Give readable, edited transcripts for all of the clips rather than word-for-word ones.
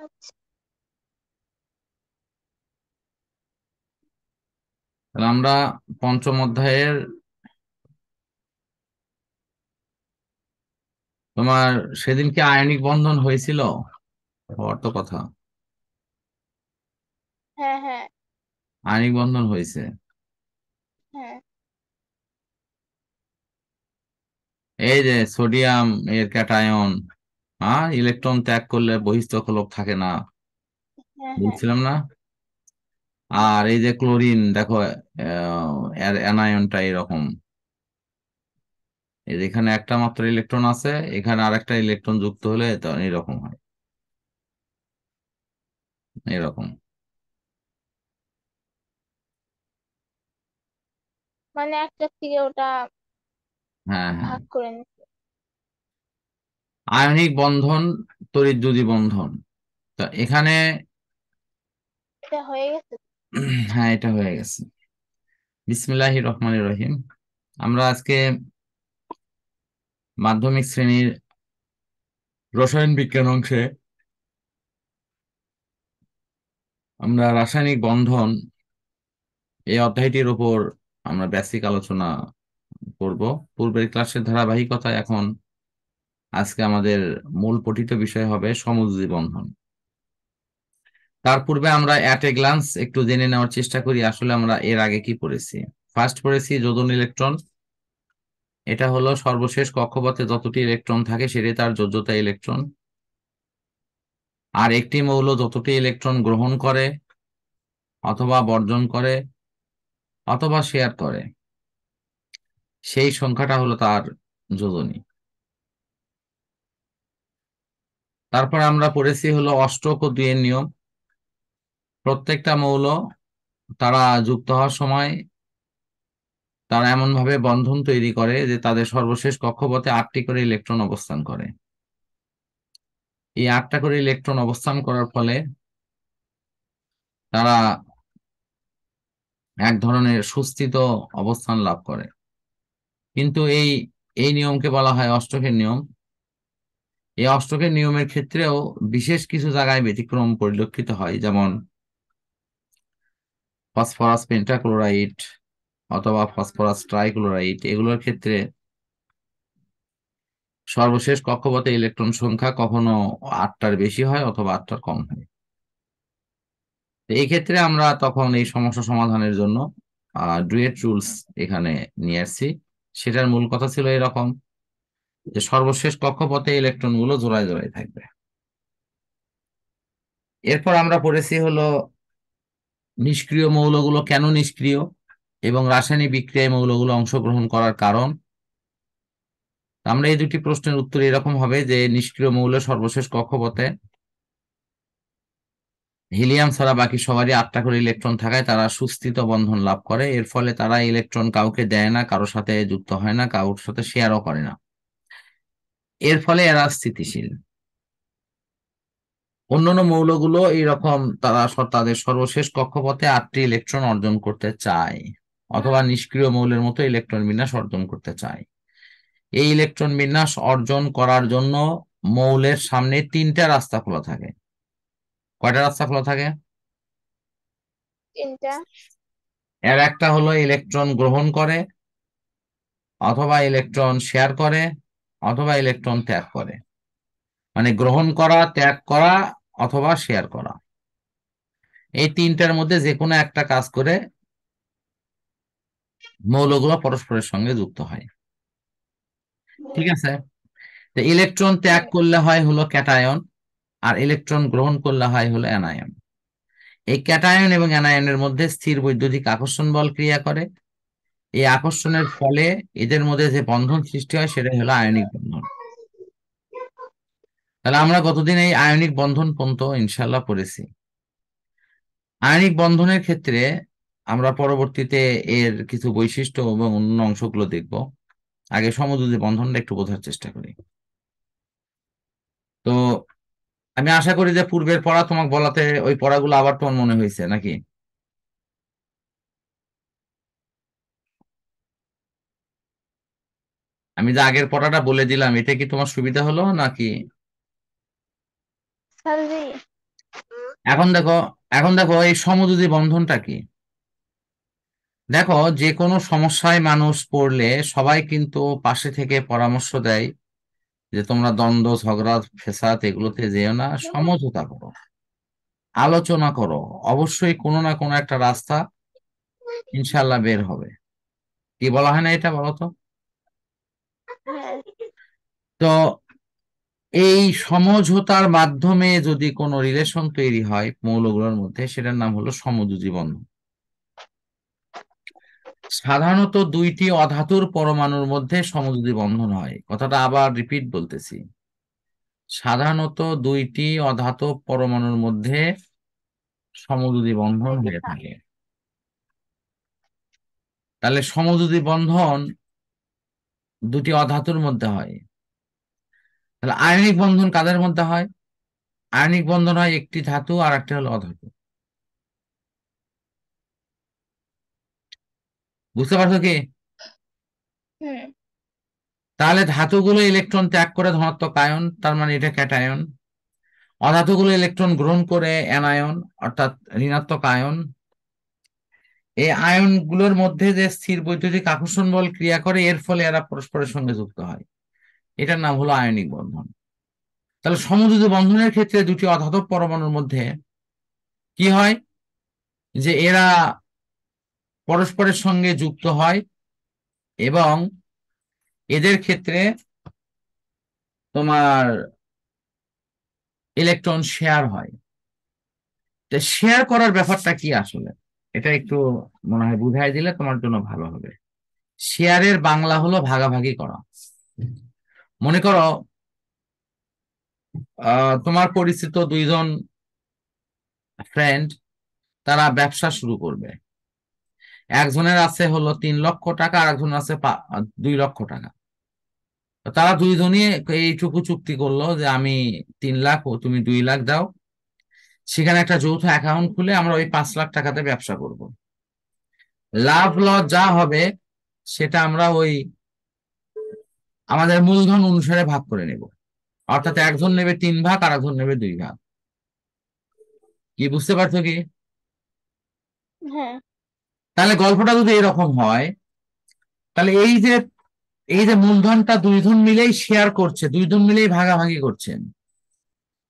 আচ্ছা। তাহলে আমরা পঞ্চম অধ্যায়ের তোমার সেদিন কি আয়নিক বন্ধন হয়েছিল? হওয়ার তো কথা। হ্যাঁ হ্যাঁ আয়নিক বন্ধন হয়েছে। হ্যাঁ। এই যে সোডিয়াম এর ক্যাটায়ন, হ্যাঁ, ইলেকট্রন ত্যাগ করলে বহিঃস্থলক থাকে না, হ্যাঁ হ্যাঁ। বলছিলাম না? আর এই যে ক্লোরিন দেখো, এর অ্যানায়নটা এরকম, এই যে এখানে একটা মাত্র ইলেকট্রন আছে, এখানে আরেকটা ইলেকট্রন যুক্ত হলে তো এরকম হয়, এরকম। মানে একটা থেকে ওটা হ্যাঁ হ্যাঁ, ভাগ করে নিচ্ছে। আয়নিক বন্ধন, তড়িৎদ্যুতি বন্ধন। তো এখানে এটা হয়ে গেছে। হ্যাঁ, এটা হয়ে গেছে। বিসমিল্লাহির রহমানির রহিম। আমরা আজকে মাধ্যমিক শ্রেণীর রসায়ন বিজ্ঞান অংশে আমরা রাসায়নিক বন্ধন এই অধ্যায়টির উপর আমরা বেসিক আলোচনা করব। পূর্বের ক্লাসের ধারাবাহিকতা এখন আজকে আমাদের মূল পঠিত বিষয় হবে সমযোজী বন্ধন। তার পূর্বে আমরা অ্যাট এ গ্লান্স একটু জেনে নেওয়ার চেষ্টা করি আসলে আমরা এর আগে কি পড়েছি। ফার্স্ট পড়েছি যোজন ইলেকট্রন। এটা হলো সর্বশেষ কক্ষপথে যতটি ইলেকট্রন থাকে সেটাই তার যোজ্যতা ইলেকট্রন। আর একটি মৌল যতটি ইলেকট্রন গ্রহণ করে অথবা বর্জন করে অথবা শেয়ার করে সেই সংখ্যাটা হলো তার যোজনী। তারপর আমরা পড়েছি হলো অষ্টক ও দুইয়ের নিয়ম। প্রত্যেকটা মৌল তারা যুক্ত হওয়ার সময় তারা এমন ভাবে বন্ধন তৈরি করে যে তাদের সর্বশেষ কক্ষপথে 8টি করে ইলেকট্রন অবস্থান করে। এই 8টা করে ইলেকট্রন অবস্থান করার ফলে তারা এক ধরনের সুস্থিত অবস্থান লাভ করে। কিন্তু এই এই নিয়মকে বলা হয় অষ্টকের নিয়ম। এই অষ্টকের নিয়মের ক্ষেত্রেও বিশেষ কিছু জায়গায় ব্যতিক্রম পরিলক্ষিত হয়, যেমন ফসফরাস পেন্টাক্লোরাইড অথবা ফসফরাস ট্রাইক্লোরাইড, এগুলোর ক্ষেত্রে সর্বশেষ কক্ষপথে ইলেকট্রন সংখ্যা কখনো 8টার বেশি হয় অথবা 8টার কম হয়। তো এই ক্ষেত্রে আমরা তখন এই সমস্যা সমাধানের জন্য ডুয়েট রুলস এখানে নিয়ে আসছি। সেটার মূল কথা ছিল এরকম যে সর্বশেষ কক্ষপথে ইলেকট্রন গুলো জোড়ায় জোড়ায় থাকবে। এরপর আমরা পড়েছি হলো নিষ্ক্রিয় মৌলগুলো কেন নিষ্ক্রিয় এবং রাসায়নিক বিক্রিয়ায় মৌলগুলো অংশগ্রহণ করার কারণ। আমরা এই দুটি প্রশ্নের উত্তর এরকম হবে যে নিষ্ক্রিয় মৌল সর্বশেষ কক্ষপথে হিলিয়াম ছাড়া বাকি সবারই 8টা করে ইলেকট্রন থাকায় তারা সুস্থিত বন্ধন লাভ করে। এর ফলে তারা ইলেকট্রন কাউকে দেয় না, কারোর সাথে যুক্ত হয় না, কারোর সাথে শেয়ারও করে না। এর ফলে এরা স্থিতিশীল। অন্যান্য মৌলগুলো এইরকম, তারা তাদের সর্বশেষ কক্ষপথে 8টি ইলেকট্রন অর্জন করতে চায় অথবা নিষ্ক্রিয় মৌলের মতো ইলেকট্রন বিন্যাস অর্জন করতে চায়। এই ইলেকট্রন বিন্যাস অর্জন করার জন্য মৌলের সামনে 3টা রাস্তা খোলা থাকে। কয়টা রাস্তা খোলা থাকে? তিনটা। এর একটা হলো ইলেকট্রন গ্রহণ করে অথবা ইলেকট্রন শেয়ার করে অথবা ইলেকট্রন ত্যাগ করে। মানে গ্রহণ করা, ত্যাগ করা অথবা শেয়ার করা, এই 3টার মধ্যে যে কোনো একটা কাজ করে মৌলগুলো পরস্পরের সঙ্গে যুক্ত হয়। ঠিক আছে? তো ইলেকট্রন ত্যাগ হুম। করলে হয় হলো ক্যাটায়ন, আর ইলেকট্রন গ্রহণ করলে হয় হলো অ্যানায়ন। এই ক্যাটায়ন এবং অ্যানায়নের মধ্যে স্থির বৈদ্যুতিক আকর্ষণ বল ক্রিয়া করে। এই আকর্ষণের ফলে এদের মধ্যে যে বন্ধন সৃষ্টি হয় সেটাই হলো আয়নিক বন্ধন। তাহলে আমরা গতদিন এই আয়নিক বন্ধন পর্যন্ত ইনশাল্লাহ পড়েছি। আয়নিক বন্ধনের ক্ষেত্রে আমরা পরবর্তীতে এর কিছু বৈশিষ্ট্য এবং অন্য অংশগুলো দেখব। আগে সমযোজী বন্ধনটা একটু বোঝার চেষ্টা করি। তো আমি আশা করি যে পূর্বের পড়া তোমাকে বলাতে ওই পড়াগুলো আবার তোমার মনে হয়েছে নাকি? আমি যে আগের পড়াটা বলে দিলাম, এটা কি তোমার সুবিধা হলো নাকি? স্যার জি। এখন দেখো, এই সমযোজী বন্ধনটা কি। দেখো, যে কোনো সমস্যায় মানুষ পড়লে সবাই কিন্তু পাশে থেকে পরামর্শ দেয় যে তোমরা দ্বন্দ্ব, ঝগড়া, ফেসাদ এগুলোতে যেও না, সমঝোতা করো, আলোচনা করো, অবশ্যই কোনো না কোনো একটা রাস্তা ইনশাল্লাহ বের হবে। কি বলা হয় না, এটা বলো তো। হ্যাঁ। তো এই সমঝোতার মাধ্যমে যদি কোনো রিলেশন তৈরি হয় মৌলগুলোর মধ্যে, সেটার নাম হলো সমযোজী বন্ধন। সাধারণত দুইটি অধাতুর পরমাণুর মধ্যে সমযোজী বন্ধন হয়। কথাটা আবার রিপিট বলতেছি, সাধারণত দুইটি অধাতব পরমাণুর মধ্যে সমযোজী বন্ধন হয়ে থাকে। তাহলে সমযোজী বন্ধন দুটি অধাতুর মধ্যে হয়। তাহলে আয়নিক বন্ধন কাদের মধ্যে হয়? আয়নিক বন্ধন হয় একটি ধাতু আর একটা হলো অধাতু। বুঝতে পারছো কি? হুম। তাহলে ধাতুগুলো ইলেকট্রন ত্যাগ করে ধনাত্মক আয়ন, তার মানে এটা ক্যাটায়ন। অধাতুগুলো ইলেকট্রন গ্রহণ করে অ্যানায়ন, অর্থাৎ ঋণাত্মক আয়ন। এই আয়নগুলোর মধ্যে যে স্থির বৈদ্যুতিক আকর্ষণ বল ক্রিয়া করে, এর ফলে এরা পরস্পরের সঙ্গে যুক্ত হয়। এটার নাম হলো আয়নিক বন্ধন। তাহলে সমযোজী বন্ধনের ক্ষেত্রে দুটি অধাতব পরমাণুর মধ্যে কি হয়, যে এরা পরস্পরের সঙ্গে যুক্ত হয় এবং এদের ক্ষেত্রে তোমার ইলেকট্রন শেয়ার হয়। তো শেয়ার করার ব্যাপারটা কি আসলে, এটা একটু মনে হয় বুঝাই দিলে তোমার জন্য ভালো হবে। শেয়ারের বাংলা হলো ভাগাভাগি করা। মনে করো তোমার পরিচিত দুইজন ফ্রেন্ড, তারা ব্যবসা শুরু করবে। একজনের আছে হলো 3 লক্ষ টাকা, আর একজনের আছে 2 লক্ষ টাকা। তো তারা দুইজনই এইটুকু চুক্তি করলো যে আমি 3 লাখ ও তুমি 2 লাখ দাও। সেখানে একটা যৌথ অ্যাকাউন্ট খুলে আমরা ওই 5 লাখ টাকাতে ব্যবসা করব। লাভ লস যা হবে সেটা আমরা ওই আমাদের মূলধন অনুসারে ভাগ করে নেব। অর্থাৎ একজন নেবে 3 ভাগ আর একজন নেবে 2 ভাগ। কি বুঝতে পারছো কি? হ্যাঁ। তাহলে গল্পটা যদি এরকম হয়, তাহলে এই যে মূলধনটা দুইজন মিলেই শেয়ার করছে, দুইজন মিলেই ভাগাভাগি করছেন,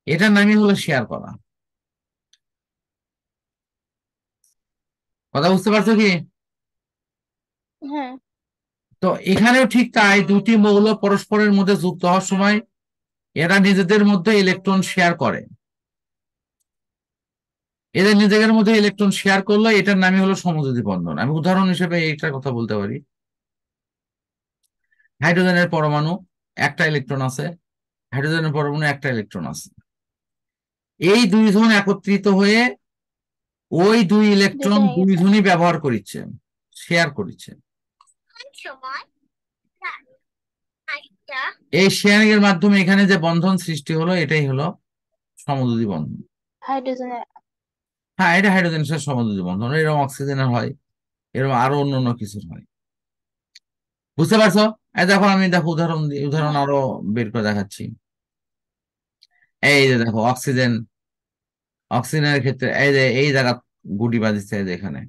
এটার নামই হলো শেয়ার করা। কথা বুঝতে পারছো কি? হ্যাঁ। তো এখানেও ঠিক তাই, দুটি মৌল পরস্পরের মধ্যে যুক্ত হওয়ার সময় এরা নিজেদের মধ্যে ইলেকট্রন শেয়ার করে। এদের নিজেদের মধ্যে ইলেকট্রন শেয়ার করলে এটার নামই হলো সমযোজী বন্ধন। আমি উদাহরণ হিসেবে এইটার কথা বলতে পারি। হাইড্রোজেনের পরমাণু একটা ইলেকট্রন আছে, হাইড্রোজেনের পরমাণু একটা ইলেকট্রন আছে। এই দুইজন একত্রিত হয়ে ওই দুই দুইটা ইলেকট্রন হয়ে গেছে। দুইজনই ব্যবহার করিচ্ছে, শেয়ার করিচ্ছে। এই শেয়ারিং এর মাধ্যমে এখানে যে বন্ধন সৃষ্টি হলো, এটাই হলো সমযোজী বন্ধন। হাইড্রোজেনের। হ্যাঁ, এটা হাইড্রোজেনের সাথে সমযোজী বন্ধন। এরকম অক্সিজেনের হয়, এরকম আরো অন্য অন্য কিছুর হয়। বুঝতে পারছো? এই দেখো, আমি দেখো উদাহরণ হ্যাঁ। আরো বের করে দেখাচ্ছি। এই যে দেখো, অক্সিজেনের ক্ষেত্রে এই যে এই জায়গা গুটি বাঁধিছে, এই যে এখানে,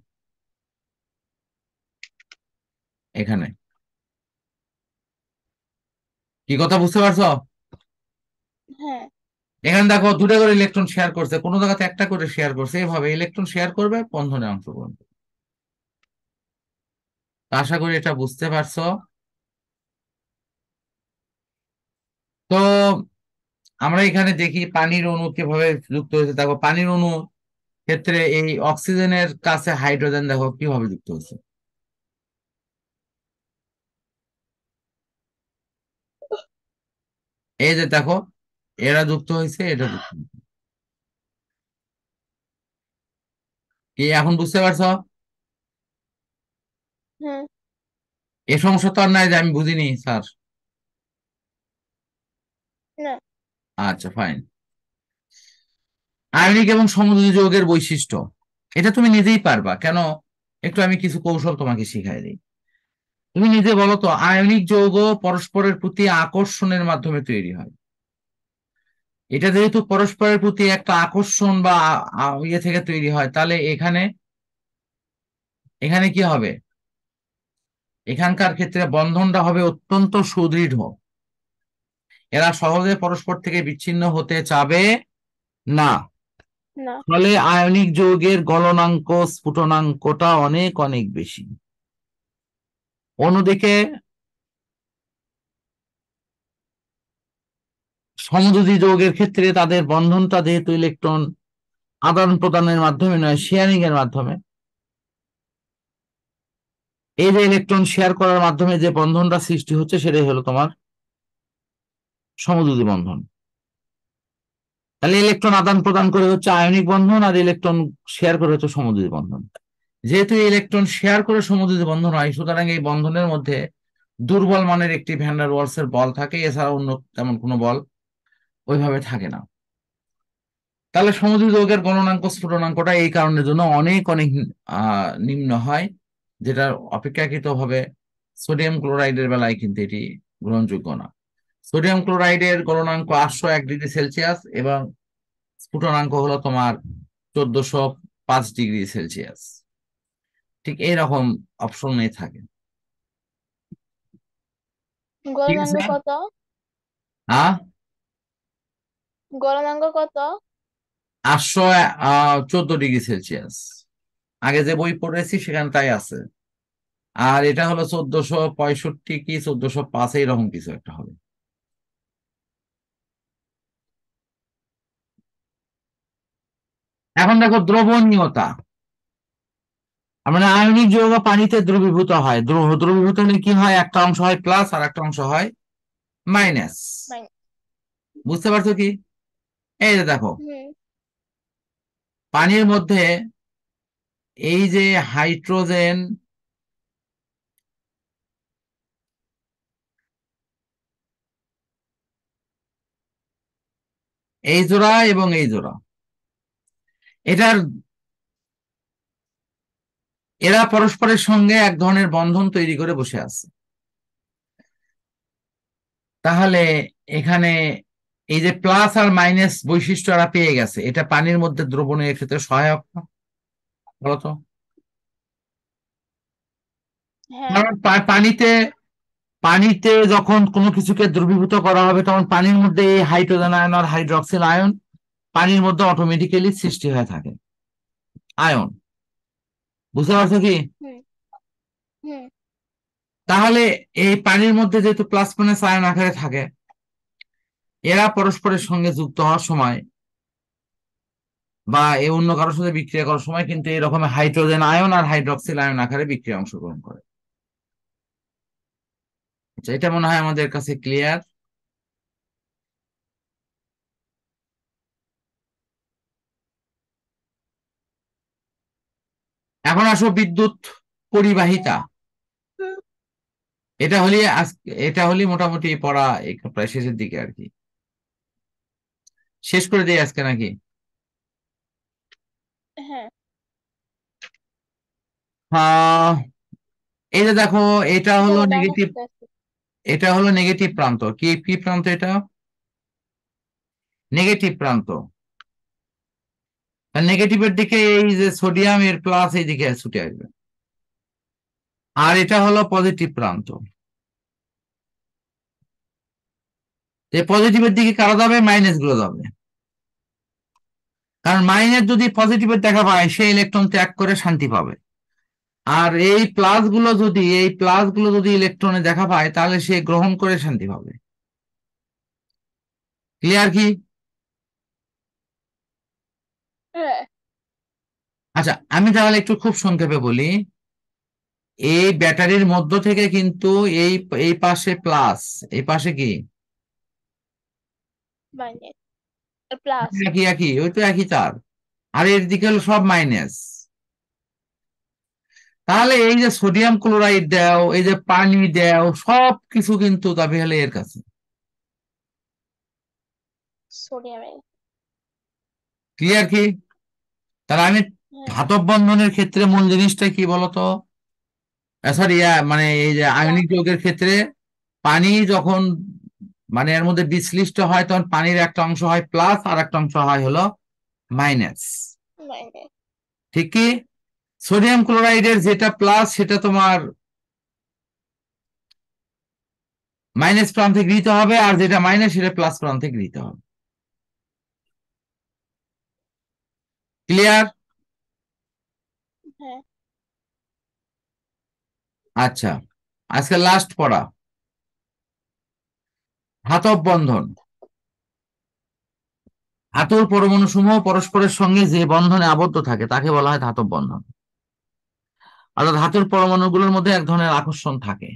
এখানে। কি কথা বুঝতে পারছো? হ্যাঁ। এখানে দেখো, দুটো করে ইলেকট্রন শেয়ার করছে, কোনো জায়গাতে একটা করে শেয়ার করছে। এইভাবে ইলেকট্রন শেয়ার করবে, বন্ধনে অংশগ্রহণ করবে। তো আশা করি এটা বুঝতে পারছো। তো আমরা এখানে দেখি পানির অণু কিভাবে যুক্ত হয়েছে। দেখো, পানির অণু ক্ষেত্রে এই অক্সিজেনের কাছে হাইড্রোজেন দেখো কিভাবে যুক্ত হয়েছে। এই যে দেখো, এরা যুক্ত হয়েছে, এটা যুক্ত হয়েছে। কি এখন বুঝতে পারছো? হ্যাঁ। এ সমস্যা তো আর নাই যে আমি বুঝিনি স্যার। না। আচ্ছা, ফাইন। আয়নিক এবং সমযোজী যৌগের বৈশিষ্ট্য, এটা তুমি নিজেই পারবা কেন, একটু আমি কিছু কৌশল তোমাকে শিখাই দিই। তুমি নিজে বলো তো, আয়নিক যৌগ পরস্পরের প্রতি আকর্ষণের মাধ্যমে তৈরি হয়। এটা যেহেতু পরস্পরের প্রতি একটা আকর্ষণ বা ইয়ে থেকে তৈরি হয়, তাহলে এখানে এখানে কি হবে, এখানকার ক্ষেত্রে বন্ধনটা হবে অত্যন্ত সুদৃঢ়। এরা সহজে পরস্পর থেকে বিচ্ছিন্ন হতে চাবে না। না। ফলে আয়নিক যৌগের গলনাঙ্ক স্ফুটনাঙ্কটা অনেক অনেক বেশি। অন্যদিকে সমযোজী যৌগের ক্ষেত্রে তাদের বন্ধনটা যেহেতু ইলেকট্রন আদান প্রদানের মাধ্যমে নয়, শেয়ারিং এর মাধ্যমে, এই যে ইলেকট্রন শেয়ার করার মাধ্যমে যে বন্ধনটা সৃষ্টি হচ্ছে সেটাই হলো তোমার সমযোজী বন্ধন। তাহলে ইলেকট্রন আদান প্রদান করে হচ্ছে আয়নিক বন্ধন, আর ইলেকট্রন শেয়ার করে হচ্ছে সমযোজী বন্ধন। যেহেতু ইলেকট্রন শেয়ার করে সমযোজী বন্ধন হয়, সুতরাং এই বন্ধনের মধ্যে দুর্বল মানের একটি ভ্যান ডার ওয়ালসের বল থাকে, এছাড়া অন্য তেমন কোনো বল ওইভাবে থাকে না। তাহলে সমযোজী যৌগের গলনাঙ্ক স্ফুটনাঙ্কটা এই কারণের জন্য অনেক অনেক নিম্ন হয়, যেটা অপেক্ষাকৃতভাবে সোডিয়াম ক্লোরাইডের বেলায় কিন্তু এটি গ্রহণযোগ্য না। সোডিয়াম ক্লোরাইডের গলনাঙ্ক 801 ডিগ্রি সেলসিয়াস এবং স্ফুটনাঙ্ক হলো তোমার 1405 ডিগ্রি সেলসিয়াস। ঠিক এইরকম অপশনে থাকে। ঠিক গলনাঙ্ক আছে। কত? হ্যাঁ, গলনাঙ্ক কত? 814 ডিগ্রি সেলসিয়াস। আগে যে বই পড়েছি সেখানে তাই আছে। আর এটা হলো 1465 কি 1405 এইরকম কিছু একটা হবে। এখন দেখো দ্রবণীয়তা। মানে আয়নিক যৌগ পানিতে দ্রবীভূত হয়, দ্রবীভূত হলে কি হয়, একটা অংশ হয় প্লাস আর একটা অংশ হয় মাইনাস। মাইনাস। বুঝতে পারছো কি? এই যে দেখো, হুম। পানির মধ্যে এই যে হাইড্রোজেন, এই জোড়া এবং এই জোড়া, এটার এরা পরস্পরের সঙ্গে এক ধরনের বন্ধন তৈরি করে বসে আছে। তাহলে এখানে এই যে প্লাস আর মাইনাস বৈশিষ্ট্য এরা পেয়ে গেছে, এটা পানির মধ্যে দ্রবণের ক্ষেত্রে সহায়ক না? বলতো। হ্যাঁ। কারণ পানিতে পানিতে যখন কোনো কিছুকে দ্রবীভূত করা হবে, তখন পানির মধ্যে এই হাইড্রোজেন আয়ন আর হাইড্রক্সিল আয়ন পানির মধ্যে অটোমেটিক্যালি সৃষ্টি হয়ে থাকে, আয়ন। বুঝতে পারছো কি? হুম। হুম। তাহলে এই পানির মধ্যে যেহেতু প্লাস মাইনাস আয়ন আকারে থাকে, এরা পরস্পরের সঙ্গে যুক্ত হওয়ার সময় বা এ অন্য কারোর সাথে বিক্রিয়া করার সময় কিন্তু এরকম হাইড্রোজেন আয়ন আর হাইড্রক্সিল আয়ন আকারে বিক্রিয়া অংশগ্রহণ করে। আচ্ছা, এটা মনে হয় আমাদের কাছে ক্লিয়ার। এখন আসো বিদ্যুৎ পরিবাহিতা। হুম। এটা হলি মোটামুটি পড়া প্রায় শেষের দিকে আর কি। শেষ করে দিই আজকে নাকি? হ্যাঁ। হ্যাঁ, এই যে দেখো, এটা হলো পড়াটা অনেক নেগেটিভ, বেশি। এটা হলো নেগেটিভ প্রান্ত। কি কি প্রান্ত এটা? নেগেটিভ প্রান্ত। নেগেটিভের দিকে এই যে সোডিয়াম এর প্লাস এই দিকে ছুটে আসবে। আর এটা হলো পজিটিভ প্রান্ত। এই পজিটিভের দিকে কারা যাবে? মাইনাস গুলো যাবে। কারণ মাইনাস যদি পজিটিভের দেখা পায়, সে ইলেকট্রন ত্যাগ করে শান্তি পাবে। আর এই প্লাস গুলো যদি ইলেকট্রনে দেখা পায়, তাহলে সে গ্রহণ করে শান্তি পাবে। ক্লিয়ার কি? হ্যাঁ। আচ্ছা, আমি তাহলে একটু খুব সংক্ষেপে বলি। এই ব্যাটারির মধ্য থেকে কিন্তু এই এই পাশে প্লাস, এই পাশে কি মাইনাস। প্লাস। একই একই, ওই তো একই তার। আর এর দিকে হলো সব মাইনাস। তাহলে এই যে সোডিয়াম ক্লোরাইড দাও, এই যে পানি দাও, সব কিছু কিন্তু যাবে হলে এর কাছে। সোডিয়ামের। ক্লিয়ার কি? তাহলে আমি হ্যাঁ। ধাতব বন্ধনের ক্ষেত্রে মূল জিনিসটা কি বলতো? সরি, মানে এই যে যা। আয়নিক যৌগের ক্ষেত্রে পানি যখন মানে এর মধ্যে বিশ্লিষ্ট হয় তখন পানির একটা অংশ হয় প্লাস আর একটা অংশ হয় হলো মাইনাস। মাইনাস। ঠিক কি? সোডিয়াম ক্লোরাইডের যেটা প্লাস সেটা তোমার মাইনাস প্রান্তে গৃহীত হবে, আর যেটা মাইনাস সেটা প্লাস প্রান্তে গৃহীত হবে। ক্লিয়ার? হ্যাঁ। আচ্ছা, আজকে লাস্ট পড়া, ধাতব বন্ধন। ধাতুর পরমাণু সমূহ পরস্পরের সঙ্গে যে বন্ধনে আবদ্ধ থাকে তাকে বলা হয় ধাতব বন্ধন। অর্থাৎ ধাতুর পরমাণুগুলোর মধ্যে এক ধরনের আকর্ষণ থাকে।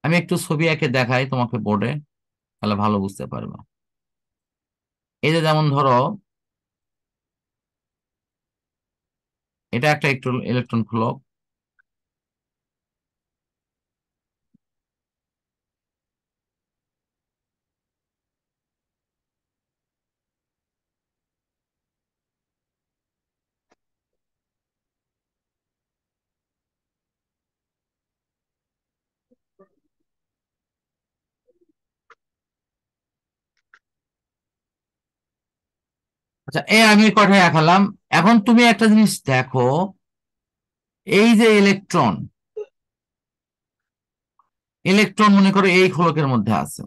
আমি একটু ছবি এঁকে দেখাই তোমাকে বোর্ডে, তাহলে ভালো বুঝতে পারবে। এই যে যেমন ধরো এটা একটা ইলেকট্রন ফ্লো। আচ্ছা, আমি কথায় দেখালাম। এখন তুমি একটা জিনিস দেখো, এই যে ইলেকট্রন, ইলেকট্রন মনে করো এই খোলকের মধ্যে আছে,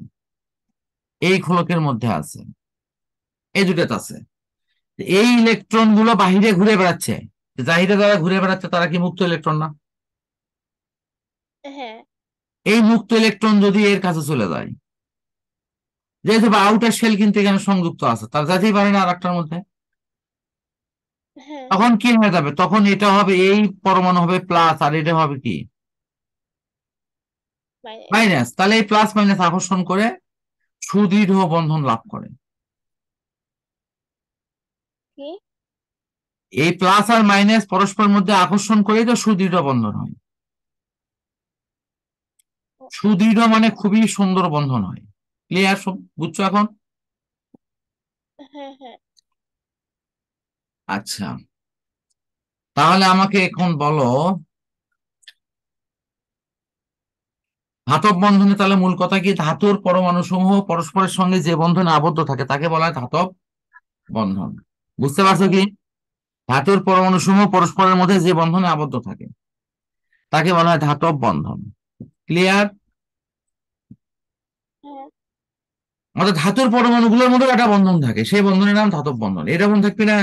এই খোলকের মধ্যে আছে, এই দুটাতে আছে। এই ইলেকট্রন গুলো বাহিরে ঘুরে বেড়াচ্ছে, বাহিরে যারা ঘুরে বেড়াচ্ছে তারা কি মুক্ত ইলেকট্রন না? হ্যাঁ। এই মুক্ত ইলেকট্রন যদি এর কাছে চলে যায়, যেহেতু আউটার শেল কিন্তু এখানে সংযুক্ত আছে, তার যেতেই পারে না আর একটার মধ্যে, হ্যাঁ। তখন কি হয়ে যাবে? তখন এটা হবে, এই পরমাণু হবে প্লাস আর এটা হবে কি মাইনাস। মাইনাস। তাহলে এই প্লাস মাইনাস আকর্ষণ করে সুদৃঢ় বন্ধন লাভ করে। কি? এই প্লাস আর মাইনাস পরস্পরের মধ্যে আকর্ষণ করেই তো সুদৃঢ় বন্ধন হয়। সুদৃঢ় মানে খুবই সুন্দর বন্ধন হয়। ক্লিয়ার? সব বুঝছো এখন? হ্যাঁ। হ্যাঁ। আচ্ছা, তাহলে আমাকে এখন বলো, ধাতব বন্ধনে তাহলে মূল কথা কি? ধাতুর পরমাণু সমূহ পরস্পরের সঙ্গে যে বন্ধনে আবদ্ধ থাকে তাকে বলা হয় ধাতব বন্ধন। বুঝতে পারছো বন্ধন। কি? ধাতুর পরমাণু সমূহ পরস্পরের মধ্যে যে বন্ধনে আবদ্ধ থাকে তাকে বলা হয় ধাতব বন্ধন। ক্লিয়ার? হ্যাঁ। অর্থাৎ ধাতুর পরমাণুগুলোর মধ্যে একটা বন্ধন থাকে, সেই বন্ধনের নাম ধাতব বন্ধন। এরকম থাকবে না?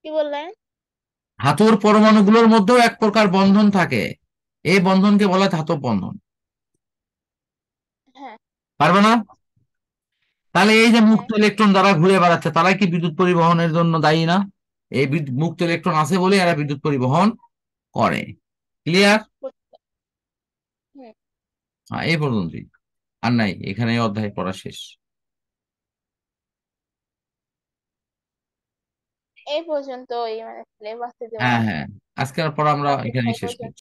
কি বললেন? ধাতুর পরমাণুগুলোর মধ্যেও এক প্রকার বন্ধন থাকে, এই বন্ধনকে বলা হয় ধাতব বন্ধন। হ্যাঁ। পারবে না? তাহলে এই যে হ্যাঁ। মুক্ত ইলেকট্রন দ্বারা ঘুরে বেড়াচ্ছে তারা কি বিদ্যুৎ পরিবহনের জন্য দায়ী না? এই মুক্ত ইলেকট্রন আছে বলে এরা বিদ্যুৎ পরিবহন করে। ক্লিয়ার? হুম। এই পর্যন্তই, আর নাই, এখানে এই অধ্যায় পড়া শেষ। এই পর্যন্তই, মানে সিলেবাসে দেওয়া হ্যাঁ হ্যাঁ, আজকের পর আমরা টপিক এখানেই এই শেষ পর্যন্ত। করছি।